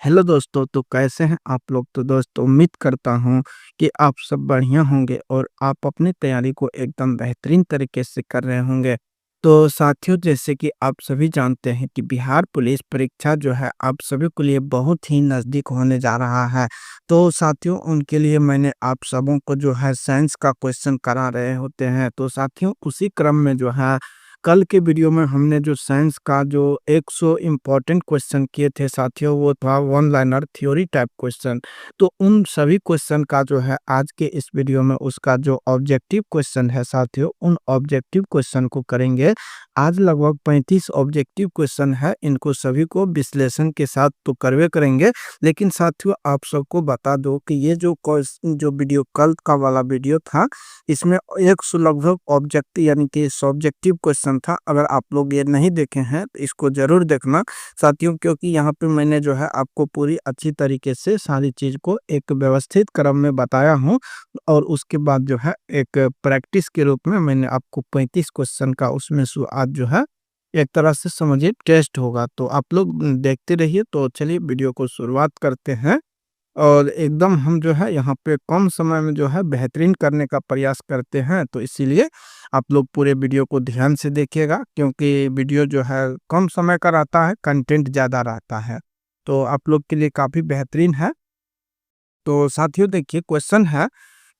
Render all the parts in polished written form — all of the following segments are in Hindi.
हेलो दोस्तों, तो कैसे हैं आप लोग? तो दोस्तों उम्मीद करता हूँ कि आप सब बढ़िया होंगे और आप अपनी तैयारी को एकदम बेहतरीन तरीके से कर रहे होंगे। तो साथियों, जैसे कि आप सभी जानते हैं कि बिहार पुलिस परीक्षा जो है आप सभी के लिए बहुत ही नज़दीक होने जा रहा है। तो साथियों, उनके लिए मैंने आप सबों को जो है साइंस का क्वेश्चन करा रहे होते हैं। तो साथियों, उसी क्रम में जो है कल के वीडियो में हमने जो साइंस का जो 100 इम्पोर्टेंट क्वेश्चन किए थे साथियों, वो था one liner theory type question. तो उन सभी क्वेश्चन का जो है आज के इस वीडियो में उसका जो ऑब्जेक्टिव क्वेश्चन है साथियों, उन ऑब्जेक्टिव क्वेश्चन को करेंगे। आज लगभग 35 ऑब्जेक्टिव क्वेश्चन है, इनको सभी को विश्लेषण के साथ तो करवे करेंगे। लेकिन साथियों, आप सबको बता दो कि ये जो वीडियो कल का वाला वीडियो था, इसमें 100 लगभग ऑब्जेक्टिव यानी कि सब्जेक्टिव क्वेश्चन था। अगर आप लोग ये नहीं देखे हैं तो इसको ज़रूर देखना साथियों, क्योंकि यहाँ पे मैंने जो है आपको पूरी अच्छी तरीके से सारी चीज़ को एक व्यवस्थित क्रम में बताया हूँ। और उसके बाद जो है एक प्रैक्टिस के रूप में मैंने आपको 35 क्वेश्चन का उसमें से आज जो है एक तरह से समझिए टेस्ट होगा। तो आप लोग देखते रहिए। तो चलिए वीडियो को शुरुआत करते हैं और एकदम हम जो है यहाँ पे कम समय में जो है बेहतरीन करने का प्रयास करते हैं। तो इसीलिए आप लोग पूरे वीडियो को ध्यान से देखिएगा, क्योंकि वीडियो जो है कम समय का रहता है, कंटेंट ज़्यादा रहता है। तो आप लोग के लिए काफ़ी बेहतरीन है। तो साथियों देखिए, क्वेश्चन है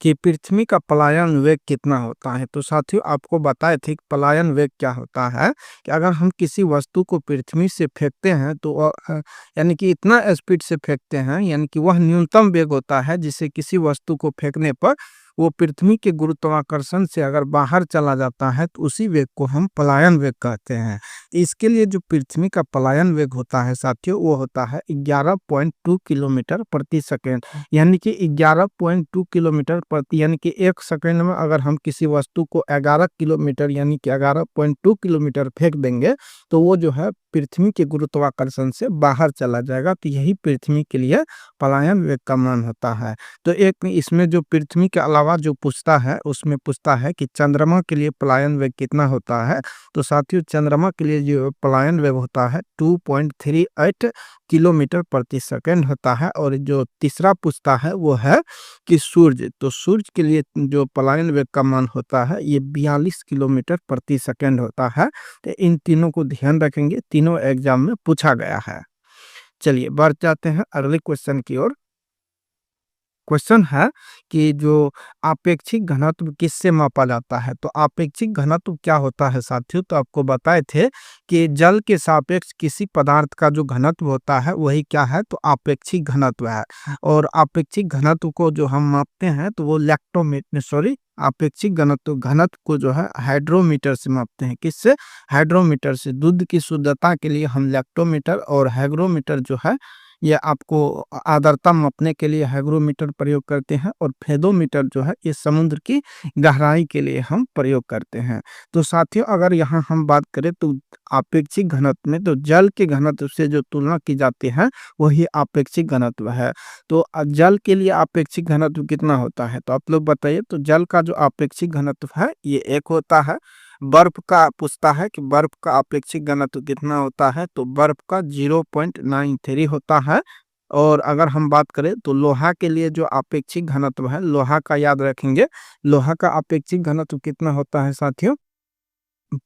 कि पृथ्वी का पलायन वेग कितना होता है? तो साथियों, आपको बताए थे कि पलायन वेग क्या होता है कि अगर हम किसी वस्तु को पृथ्वी से फेंकते हैं तो यानी कि इतना स्पीड से फेंकते हैं, यानी कि वह न्यूनतम वेग होता है जिसे किसी वस्तु को फेंकने पर वो पृथ्वी के गुरुत्वाकर्षण से अगर बाहर चला जाता है तो उसी वेग को हम पलायन वेग कहते हैं। इसके लिए जो पृथ्वी का पलायन वेग होता है साथियों, वो होता है 11.2 किलोमीटर प्रति सेकेंड। यानी कि 11.2 किलोमीटर प्रति, यानी कि 1 सेकंड में अगर हम किसी वस्तु को 11 किलोमीटर यानी कि 11.2 किलोमीटर फेंक देंगे, तो वो जो है पृथ्वी के गुरुत्वाकर्षण से बाहर चला जाएगा। तो यही पृथ्वी के लिए पलायन वेग का मान होता है। तो एक इसमें जो पृथ्वी के अलावा जो पूछता है, उसमें पूछता है कि चंद्रमा के लिए पलायन वेग कितना होता है? तो साथियों, चंद्रमा के लिए जो पलायन वेग होता है 2.38 किलोमीटर प्रति सेकंड होता है। और जो तीसरा पूछता है वो है कि सूर्य, तो सूर्य के लिए जो पलायन वेग का मान होता है ये 42 किलोमीटर प्रति सेकंड होता है। तो इन तीनों को ध्यान रखेंगे, तीनों एग्जाम में पूछा गया है। चलिए बढ़ जाते हैं अगले क्वेश्चन की ओर। क्वेश्चन है कि जो आपेक्षिक घनत्व किससे मापा जाता है? तो आपेक्षिक घनत्व क्या होता है साथियों? तो आपको बताए थे कि जल के सापेक्ष किसी पदार्थ का जो घनत्व होता है वही क्या है? तो आपेक्षिक घनत्व है। और आपेक्षिक घनत्व को जो हम मापते हैं तो वो आपेक्षिक घनत्व घनत्व को जो है हाइड्रोमीटर से मापते हैं। किससे? हाइड्रोमीटर से। दूध की शुद्धता के लिए हम लैक्टोमीटर और हाइग्रोमीटर जो है ये आपको आर्द्रता मापने के लिए हाइग्रोमीटर प्रयोग करते हैं। और फेदोमीटर जो है ये समुद्र की गहराई के लिए हम प्रयोग करते हैं। तो साथियों, अगर यहाँ हम बात करें तो आपेक्षिक घनत्व में तो जल के घनत्व से जो तुलना की जाती है वही आपेक्षिक घनत्व है। तो जल के लिए आपेक्षिक घनत्व कितना होता है? तो आप लोग बताइए। तो जल का जो आपेक्षिक घनत्व है ये 1 होता है। बर्फ का पूछता है कि बर्फ का अपेक्षिक घनत्व कितना होता है? तो बर्फ का 0.93 होता है। और अगर हम बात करें तो लोहा के लिए जो अपेक्षिक घनत्व है, लोहा का याद रखेंगे, लोहा का अपेक्षिक घनत्व कितना होता है साथियों?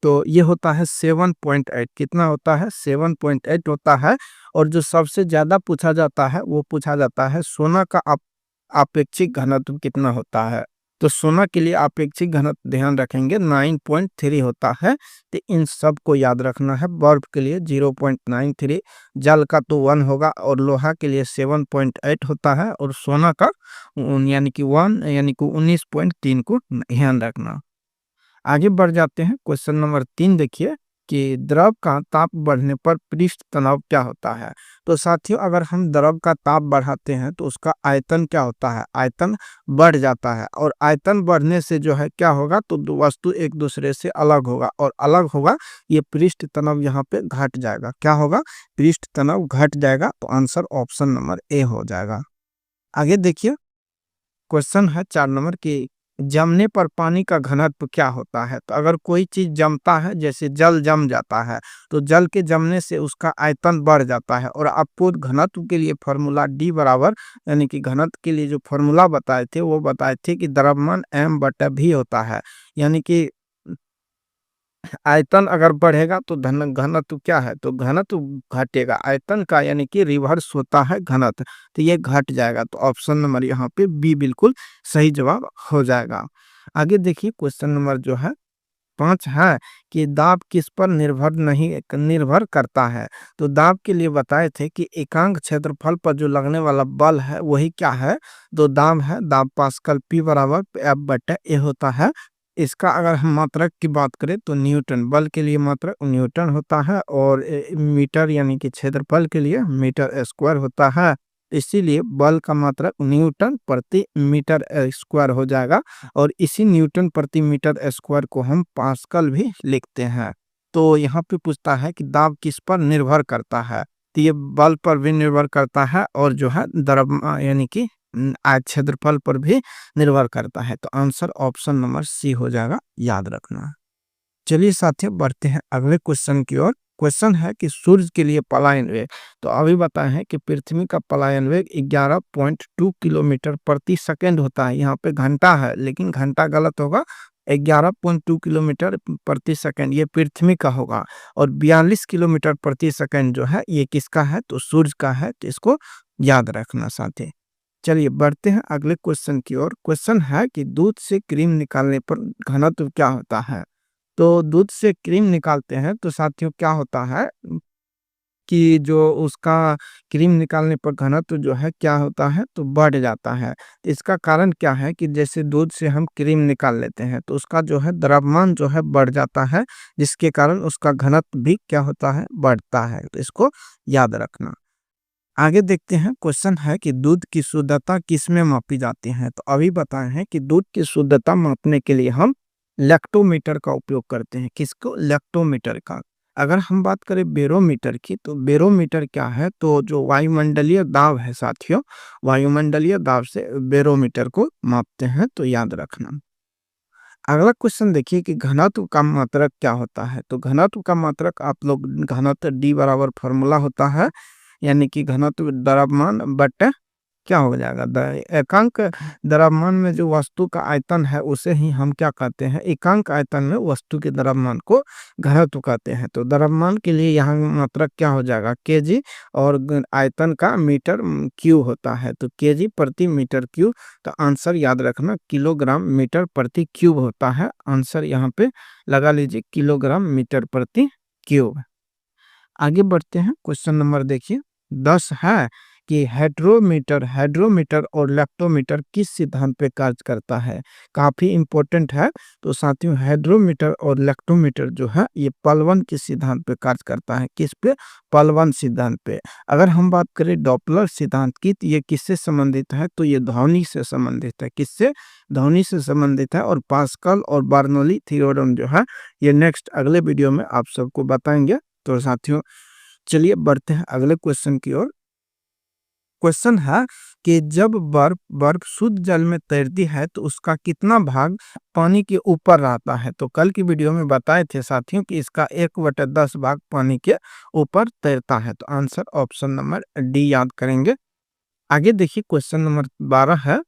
तो ये होता है 7.8। कितना होता है? 7.8 होता है। और जो सबसे ज्यादा पूछा जाता है वो पूछा जाता है सोना का अपेक्षिक घनत्व कितना होता है? तो सोना के लिए अपेक्षिक घनत्व ध्यान रखेंगे 9.3 होता है। तो इन सब को याद रखना है। बर्फ के लिए 0.93, जल का तो 1 होगा, और लोहा के लिए 7.8 होता है, और सोना का यानी कि 1 यानी कि 19.3 को ध्यान रखना। आगे बढ़ जाते हैं। क्वेश्चन नंबर 3 देखिए कि द्रव का ताप बढ़ने पर पृष्ठ तनाव क्या होता है? तो साथियों, अगर हम द्रव का ताप बढ़ाते हैं तो उसका आयतन क्या होता है? आयतन बढ़ जाता है। और आयतन बढ़ने से जो है क्या होगा? तो दो वस्तु एक दूसरे से अलग होगा, और अलग होगा ये पृष्ठ तनाव यहाँ पे घट जाएगा। क्या होगा? पृष्ठ तनाव घट जाएगा। तो आंसर ऑप्शन नंबर ए हो जाएगा। आगे देखिए, क्वेश्चन है 4 नंबर की जमने पर पानी का घनत्व क्या होता है? तो अगर कोई चीज़ जमता है, जैसे जल जम जाता है, तो जल के जमने से उसका आयतन बढ़ जाता है और आपको घनत्व के लिए फ़ॉर्मूला D बराबर यानी कि घनत्व के लिए जो फ़ॉर्मूला बताए थे, वो बताए थे कि द्रव्यमान m/v होता है। यानी कि आयतन अगर बढ़ेगा तो धन घनत्व क्या है? तो घनत्व घटेगा। आयतन का यानी कि रिवर्स होता है घनत्व, तो ये घट जाएगा। तो ऑप्शन नंबर यहाँ पे बी बिल्कुल सही जवाब हो जाएगा। आगे देखिए क्वेश्चन नंबर जो है 5 है कि दाब किस पर निर्भर करता है? तो दाब के लिए बताए थे कि एकांक क्षेत्रफल पर जो लगने वाला बल है वही क्या है? तो दाब है। दाब पास्कल P बराबर F/A होता है। इसका अगर हम मात्रक की बात करें तो न्यूटन, बल के लिए मात्रक न्यूटन होता है और मीटर यानी कि क्षेत्रफल के लिए मीटर स्क्वायर होता है। इसीलिए बल का मात्रक न्यूटन प्रति मीटर स्क्वायर हो जाएगा और इसी न्यूटन प्रति मीटर स्क्वायर को हम पास्कल भी लिखते हैं। तो यहाँ पे पूछता है कि दाब किस पर निर्भर करता है? तो ये बल पर भी निर्भर करता है और जो है यानी कि क्षेत्रफल पर भी निर्भर करता है। तो आंसर ऑप्शन नंबर सी हो जाएगा, याद रखना। चलिए साथियों बढ़ते हैं अगले क्वेश्चन की ओर। क्वेश्चन है कि सूर्य के लिए पलायन वेग। तो अभी बताए हैं कि पृथ्वी का पलायन वेग 11.2 किलोमीटर प्रति सेकंड होता है। यहाँ पे घंटा है लेकिन घंटा गलत होगा। 11.2 किलोमीटर प्रति सेकंड ये पृथ्वी का होगा और 42 किलोमीटर प्रति सेकंड जो है ये किसका है? तो सूर्य का है। तो इसको याद रखना साथी। चलिए बढ़ते हैं अगले क्वेश्चन की ओर। क्वेश्चन है कि दूध से क्रीम निकालने पर घनत्व क्या होता है? तो दूध से क्रीम निकालते हैं तो साथियों क्या होता है कि जो उसका क्रीम निकालने पर घनत्व जो है क्या होता है? तो बढ़ जाता है। इसका कारण क्या है कि जैसे दूध से हम क्रीम निकाल लेते हैं तो उसका जो है द्रव्यमान जो है बढ़ जाता है, जिसके कारण उसका घनत्व भी क्या होता है? बढ़ता है। तो इसको याद रखना। आगे देखते हैं क्वेश्चन है कि दूध की शुद्धता किसमें मापी जाती है? तो अभी बताए हैं कि दूध की शुद्धता मापने के लिए हम लैक्टोमीटर का उपयोग करते हैं। किसको? लैक्टोमीटर का। अगर हम बात करें बेरोमीटर की तो बेरोमीटर क्या है? तो जो वायुमंडलीय दाब है साथियों, वायुमंडलीय दाब से बेरोमीटर को मापते हैं। तो याद रखना। अगला क्वेश्चन देखिए कि घनत्व का मात्रक क्या होता है? तो घनत्व का मात्रक आप लोग घनत्व D बराबर फॉर्मूला होता है यानी कि घनत्व द्रव्यमान बटे क्या हो जाएगा? एकांक द्रव्यमान में जो वस्तु का आयतन है उसे ही हम क्या कहते हैं? एकांक आयतन में वस्तु के द्रव्यमान को घनत्व कहते हैं। तो द्रव्यमान के लिए यहाँ मात्रक क्या हो जाएगा? केजी और आयतन का मीटर क्यू होता है। तो केजी प्रति मीटर क्यूब। तो आंसर याद रखना किलोग्राम मीटर प्रति क्यूब होता है। आंसर यहाँ पे लगा लीजिए किलोग्राम मीटर प्रति क्यूब। आगे बढ़ते हैं क्वेश्चन नंबर देखिए 10 है कि हाइड्रोमीटर और लैक्टोमीटर किस सिद्धांत पे कार्य करता है? काफी इंपॉर्टेंट है। तो साथियों हाइड्रोमीटर और लैक्टोमीटर जो है ये पलवन के सिद्धांत पे कार्य करता है। किस पे? पलवन सिद्धांत पे। अगर हम बात करें डॉपलर सिद्धांत की तो ये किससे संबंधित है? तो ये ध्वनि से संबंधित है। किससे? ध्वनि से संबंधित है। और पास्कल और बर्नौली थ्योरम जो है ये नेक्स्ट अगले वीडियो में आप सबको बताएंगे। तो साथियों चलिए बढ़ते हैं अगले क्वेश्चन की ओर। क्वेश्चन है कि जब बर्फ शुद्ध जल में तैरती है तो उसका कितना भाग पानी के ऊपर रहता है? तो कल की वीडियो में बताए थे साथियों कि इसका 1/10 भाग पानी के ऊपर तैरता है। तो आंसर ऑप्शन नंबर डी याद करेंगे। आगे देखिए क्वेश्चन नंबर 12 है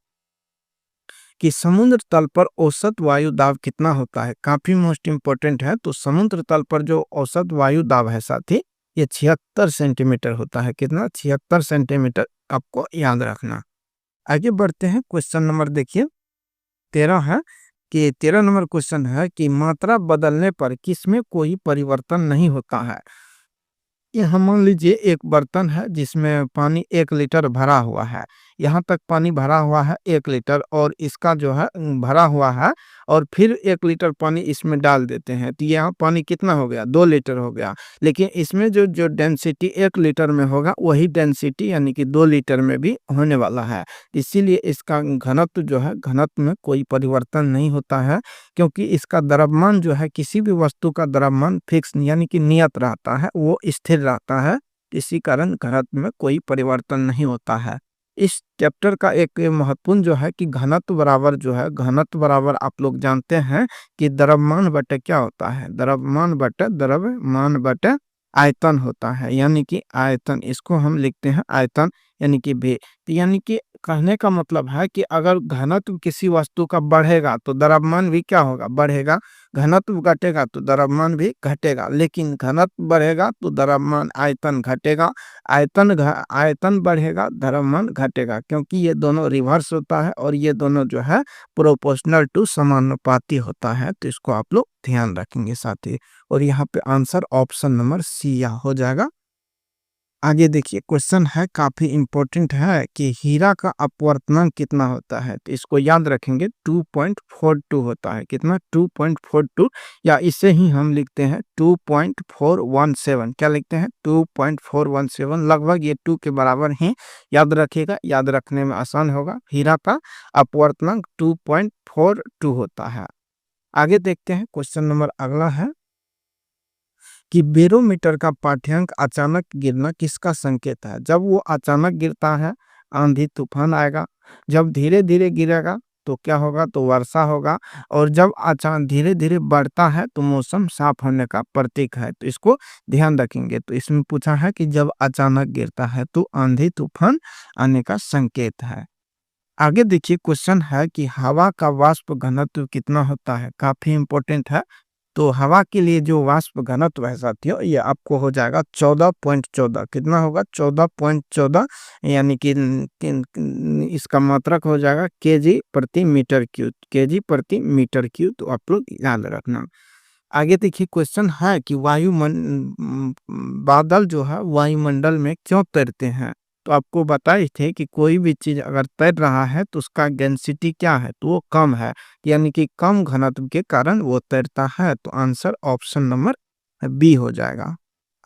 कि समुद्र तल पर औसत वायु दाब कितना होता है? काफी मोस्ट इंपोर्टेंट है। तो समुद्र तल पर जो औसत वायु दाब है साथी ये 76 सेंटीमीटर होता है। कितना? 76 सेंटीमीटर आपको याद रखना। आगे बढ़ते हैं क्वेश्चन नंबर देखिए 13 है कि 13 नंबर क्वेश्चन है कि मात्रा बदलने पर किसमें कोई परिवर्तन नहीं होता है? यहाँ मान लीजिए एक बर्तन है जिसमें पानी 1 लीटर भरा हुआ है। यहाँ तक पानी भरा हुआ है 1 लीटर और इसका जो है भरा हुआ है और फिर 1 लीटर पानी इसमें डाल देते हैं। तो यहाँ पानी कितना हो गया? 2 लीटर हो गया। लेकिन इसमें जो जो डेंसिटी 1 लीटर में होगा वही डेंसिटी यानी कि 2 लीटर में भी होने वाला है। इसीलिए इसका घनत्व जो है घनत्व में कोई परिवर्तन नहीं होता है, क्योंकि इसका द्रव्यमान जो है किसी भी वस्तु का द्रव्यमान फिक्स यानी कि नियत रहता है, वो स्थिर रहता है। इसी कारण घनत्व में कोई परिवर्तन नहीं होता है। इस चैप्टर का एक महत्वपूर्ण जो है कि घनत्व बराबर जो है, घनत्व बराबर आप लोग जानते हैं कि द्रव्यमान बटे क्या होता है, द्रव्यमान बटे आयतन होता है, यानी कि आयतन, इसको हम लिखते हैं आयतन, यानी कि भी। तो यानी कि कहने का मतलब है कि अगर घनत्व किसी वस्तु का बढ़ेगा तो द्रव्यमान भी क्या होगा, बढ़ेगा। घनत्व घटेगा तो द्रव्यमान भी घटेगा, लेकिन घनत्व बढ़ेगा तो द्रव्यमान आयतन घटेगा, आयतन बढ़ेगा, द्रव्यमान घटेगा, क्योंकि ये दोनों रिवर्स होता है और ये दोनों जो है प्रोपोर्शनल टू समानुपाती होता है। तो इसको आप लोग ध्यान रखेंगे साथी। और यहाँ पे आंसर ऑप्शन नंबर सी या हो जाएगा। आगे देखिए, क्वेश्चन है काफी इंपॉर्टेंट है कि हीरा का अपवर्तनांक कितना होता है। तो इसको याद रखेंगे, 2.42 होता है। कितना, 2.42, या इसे ही हम लिखते हैं 2.417। क्या लिखते हैं, 2.417, लगभग ये 2 के बराबर ही याद रखिएगा, याद रखने में आसान होगा। हीरा का अपवर्तनांक 2.42 होता है। आगे देखते हैं, क्वेश्चन नंबर अगला है कि बेरोमीटर का पाठ्यांक अचानक गिरना किसका संकेत है। जब वो अचानक गिरता है, आंधी तूफान आएगा। जब धीरे धीरे गिरेगा तो क्या होगा, तो वर्षा होगा। और जब अचानक धीरे धीरे बढ़ता है तो मौसम साफ होने का प्रतीक है। तो इसको ध्यान रखेंगे। तो इसमें पूछा है कि जब अचानक गिरता है तो आंधी तूफान आने का संकेत है। आगे देखिए, क्वेश्चन है कि हवा का वाष्प घनत्व कितना होता है। काफी इंपॉर्टेंट है। तो हवा के लिए जो वाष्प घनत्व है साथियों, ये आपको हो जाएगा 14.14। कितना होगा, 14.14, यानी कि इसका मात्रक हो जाएगा केजी प्रति मीटर क्यूब, केजी प्रति मीटर क्यूब। तो आप लोग याद रखना। आगे देखिए, क्वेश्चन है कि बादल जो है वायुमंडल में क्यों तैरते हैं। तो आपको बताए थे कि कोई भी चीज अगर तैर रहा है तो उसका डेंसिटी क्या है, तो वो कम है, यानी कि कम घनत्व के कारण वो तैरता है। तो आंसर ऑप्शन नंबर बी हो जाएगा।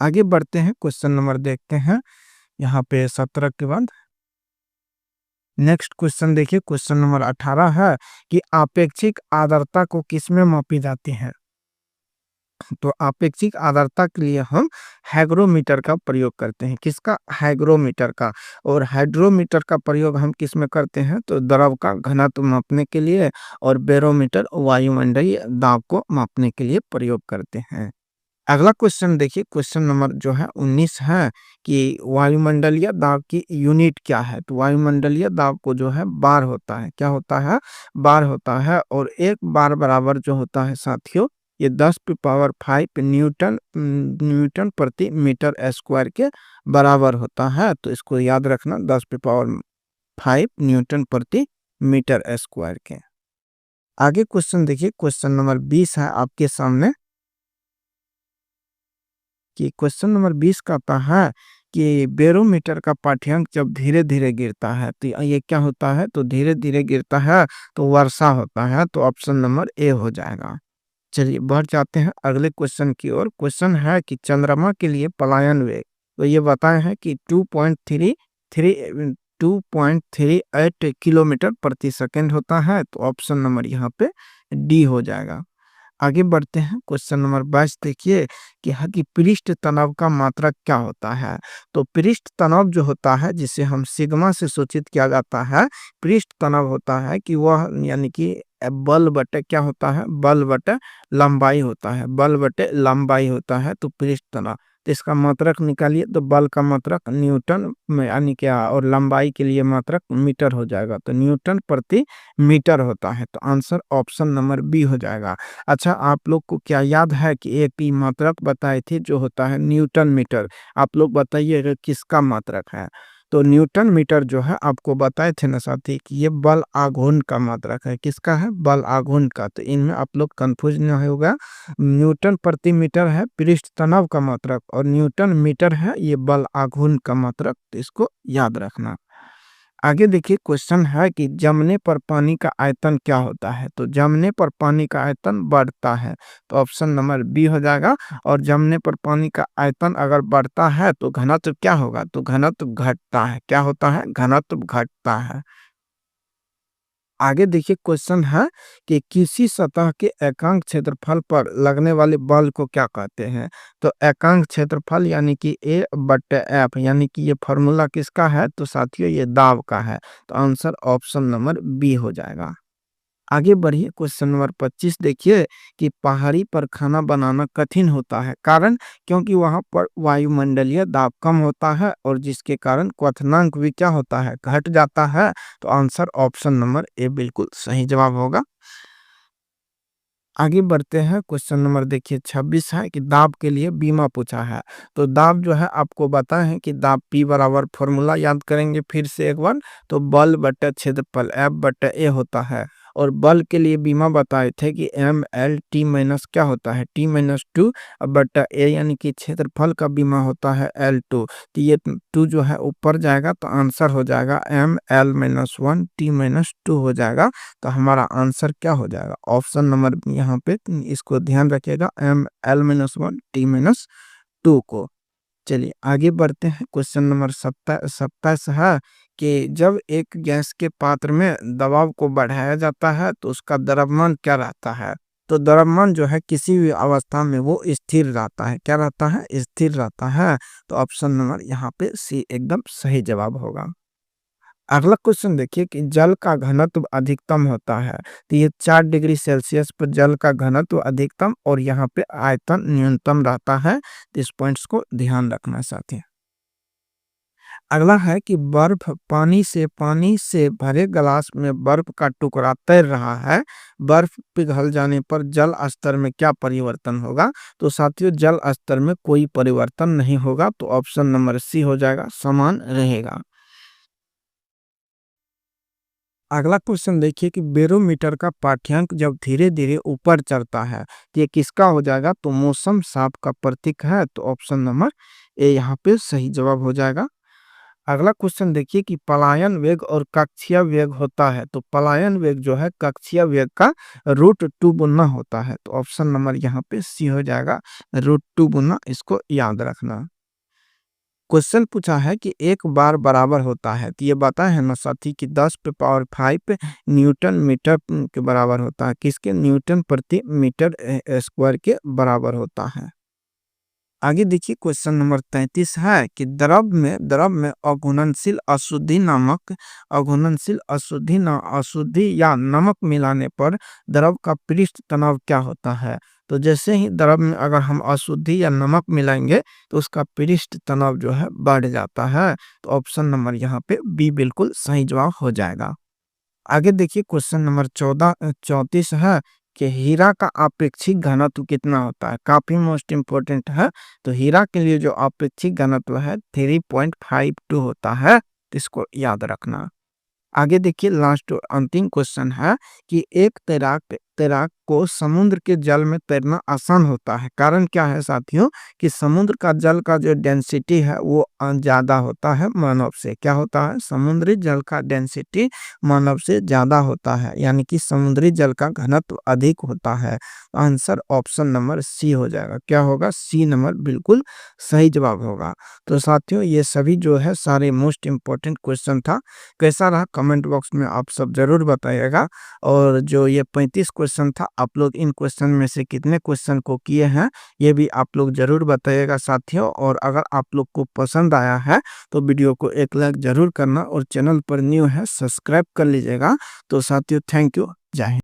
आगे बढ़ते हैं, क्वेश्चन नंबर देखते हैं यहाँ पे 17 के बाद। नेक्स्ट क्वेश्चन देखिए, क्वेश्चन नंबर 18 है कि आपेक्षिक आर्द्रता को किसमें मापी जाती है। तो आपेक्षिक आर्द्रता के लिए हम हाइग्रोमीटर का प्रयोग करते हैं। किसका, हाइग्रोमीटर का। और हाइड्रोमीटर का प्रयोग हम किस में करते हैं, तो द्रव का घनत्व मापने के लिए। और बैरोमीटर वायुमंडलीय दाब को मापने के लिए प्रयोग करते हैं। अगला क्वेश्चन देखिए, क्वेश्चन नंबर जो है 19 है कि वायुमंडलीय दाब की यूनिट क्या है। तो वायुमंडलीय दाब को जो है बार होता है। क्या होता है, बार होता है। और एक बार बराबर जो होता है साथियों, ये 10⁵ न्यूटन न्यूटन प्रति मीटर स्क्वायर के बराबर होता है। तो इसको याद रखना, 10⁵ न्यूटन प्रति मीटर स्क्वायर के। आगे क्वेश्चन देखिए, क्वेश्चन नंबर 20 है आपके सामने कि क्वेश्चन नंबर 20 कहता है कि बैरोमीटर का पाठ्यांक जब धीरे धीरे गिरता है तो ये क्या होता है, तो धीरे धीरे गिरता है तो वर्षा होता है। तो ऑप्शन नंबर ए हो जाएगा। चलिए बढ़ जाते हैं अगले क्वेश्चन की ओर। क्वेश्चन है कि चंद्रमा के लिए पलायन वेग, तो ये बताए हैं कि 2.38 किलोमीटर प्रति सेकंड होता है। तो ऑप्शन नंबर यहाँ पे डी हो जाएगा। आगे बढ़ते हैं, क्वेश्चन नंबर 22 देखिए कि पृष्ठ तनाव का मात्रक क्या होता है। तो पृष्ठ तनाव जो होता है, जिसे हम सिग्मा से सूचित किया जाता है, पृष्ठ तनाव होता है कि वह, यानी कि बल बटे क्या होता है, बल बटे लंबाई होता है, बल बटे लंबाई होता है। तो पृष्ठ तनाव, तो इसका मात्रक निकालिए। तो बल का मात्रक न्यूटन में, यानी क्या, और लंबाई के लिए मात्रक मीटर हो जाएगा। तो न्यूटन प्रति मीटर होता है। तो आंसर ऑप्शन नंबर बी हो जाएगा। अच्छा, आप लोग को क्या याद है कि एक ही मात्रक बताए थे जो होता है न्यूटन मीटर। आप लोग बताइएगा किसका मात्रक है। तो न्यूटन मीटर जो है आपको बताए थे ना साथी कि ये बल आघूर्ण का मात्रक है। किसका है, बल आघूर्ण का। तो इनमें आप लोग कंफ्यूज नहीं होगा। न्यूटन प्रति मीटर है पृष्ठ तनाव का मात्रक, और न्यूटन मीटर है ये बल आघूर्ण का मात्रक। तो इसको याद रखना। आगे देखिए, क्वेश्चन है कि जमने पर पानी का आयतन क्या होता है। तो जमने पर पानी का आयतन बढ़ता है। तो ऑप्शन नंबर बी हो जाएगा। और जमने पर पानी का आयतन अगर बढ़ता है तो घनत्व क्या होगा, तो घनत्व घटता है। क्या होता है, घनत्व घटता है। आगे देखिए क्वेश्चन है कि किसी सतह के एकांक क्षेत्रफल पर लगने वाले बल को क्या कहते हैं? तो एकांक क्षेत्रफल यानी कि ए बट्टे एफ, यानी कि ये फॉर्मूला किसका है? तो साथियों ये दाब का है। तो आंसर ऑप्शन नंबर बी हो जाएगा। आगे बढ़िए क्वेश्चन नंबर 25 देखिए कि पहाड़ी पर खाना बनाना कठिन होता है, कारण क्योंकि वहां पर वायुमंडलीय दाब कम होता है और जिसके कारण क्वथनांक भी क्या होता है? घट जाता है। तो आंसर ऑप्शन नंबर ए बिल्कुल सही जवाब होगा। आगे बढ़ते हैं क्वेश्चन नंबर देखिए 26 है कि दाब के लिए बीमा पूछा है। तो दाब जो है आपको बताए हैं कि दाब P बराबर फॉर्मूला याद करेंगे फिर से एक बार। तो बल बटे क्षेत्रफल F बटे A होता है और बल के लिए बीमा बताए थे कि ML T माइनस क्या होता है? T माइनस 2 बटा A, यानी कि क्षेत्रफल का बीमा होता है L2। तो ये 2 जो है ऊपर जाएगा तो आंसर हो जाएगा ML माइनस 1 T माइनस 2 हो जाएगा। तो हमारा आंसर क्या हो जाएगा? ऑप्शन नंबर यहाँ पे इसको ध्यान रखिएगा, ML-1 T-2 को। चलिए आगे बढ़ते हैं क्वेश्चन नंबर 27 है कि जब एक गैस के पात्र में दबाव को बढ़ाया जाता है तो उसका द्रव्यमान क्या रहता है? तो द्रव्यमान जो है किसी भी अवस्था में वो स्थिर रहता है। क्या रहता है? स्थिर रहता है। तो ऑप्शन नंबर यहाँ पे सी एकदम सही जवाब होगा। अगला क्वेश्चन देखिए कि जल का घनत्व अधिकतम होता है। तो ये 4 डिग्री सेल्सियस पर जल का घनत्व अधिकतम और यहाँ पे आयतन न्यूनतम रहता है। तो इस पॉइंट्स को ध्यान रखना साथी। अगला है कि बर्फ पानी से भरे गिलास में बर्फ का टुकड़ा तैर रहा है। बर्फ पिघल जाने पर जल स्तर में क्या परिवर्तन होगा? तो साथियों जल स्तर में कोई परिवर्तन नहीं होगा। तो ऑप्शन नंबर सी हो जाएगा, समान रहेगा। अगला क्वेश्चन देखिए कि बेरोमीटर का पाठ्यांक जब धीरे धीरे ऊपर चढ़ता है तो ये किसका हो जाएगा? तो मौसम साफ का प्रतीक है। तो ऑप्शन नंबर ए यहाँ पे सही जवाब हो जाएगा। अगला क्वेश्चन देखिए कि पलायन वेग और कक्षीय वेग होता है। तो पलायन वेग जो है कक्षीय वेग का √2 गुना होता है। तो ऑप्शन नंबर यहाँ पे सी हो जाएगा, √2 गुना। इसको याद रखना। क्वेश्चन पूछा है कि एक बार बराबर होता है। तो ये बताए है ना साथी कि 10 पे पावर 5 न्यूटन मीटर के बराबर होता है। किसके? न्यूटन प्रति मीटर स्क्वायर के बराबर होता है। आगे देखिए क्वेश्चन नंबर 33 है कि द्रव में अशुद्धि या नमक मिलाने पर द्रव का पृष्ठ तनाव क्या होता है? तो जैसे ही द्रव में अगर हम अशुद्धि या नमक मिलाएंगे तो उसका पृष्ठ तनाव जो है बढ़ जाता है। तो ऑप्शन नंबर यहाँ पे बी बिल्कुल सही जवाब हो जाएगा। आगे देखिए क्वेश्चन नंबर 34 है कि हीरा का अपेक्षित घनत्व कितना होता है? काफी मोस्ट इम्पोर्टेंट है। तो हीरा के लिए जो अपेक्षित घनत्व है 3.52 होता है। तो इसको याद रखना। आगे देखिए लास्ट और अंतिम क्वेश्चन है कि एक तैराक को समुद्र के जल में तैरना आसान होता है। कारण क्या है साथियों? कि समुद्र का जल का जो डेंसिटी है वो ज्यादा होता है मानव से। क्या होता है? समुद्री जल का डेंसिटी मानव से ज्यादा होता है, यानी कि समुद्री जल का घनत्व अधिक होता है। आंसर ऑप्शन नंबर सी हो जाएगा। क्या होगा? सी नंबर बिल्कुल सही जवाब होगा। तो साथियों ये सभी जो है सारे मोस्ट इम्पोर्टेंट क्वेश्चन था। कैसा रहा कमेंट बॉक्स में आप सब जरूर बताइएगा। और जो ये 35 क्वेश्चन था, आप लोग इन क्वेश्चन में से कितने क्वेश्चन को किए हैं ये भी आप लोग जरूर बताइएगा साथियों। और अगर आप लोग को पसंद आया है तो वीडियो को एक लाइक जरूर करना और चैनल पर न्यू है सब्सक्राइब कर लीजिएगा। तो साथियों थैंक यू, जय हिंद।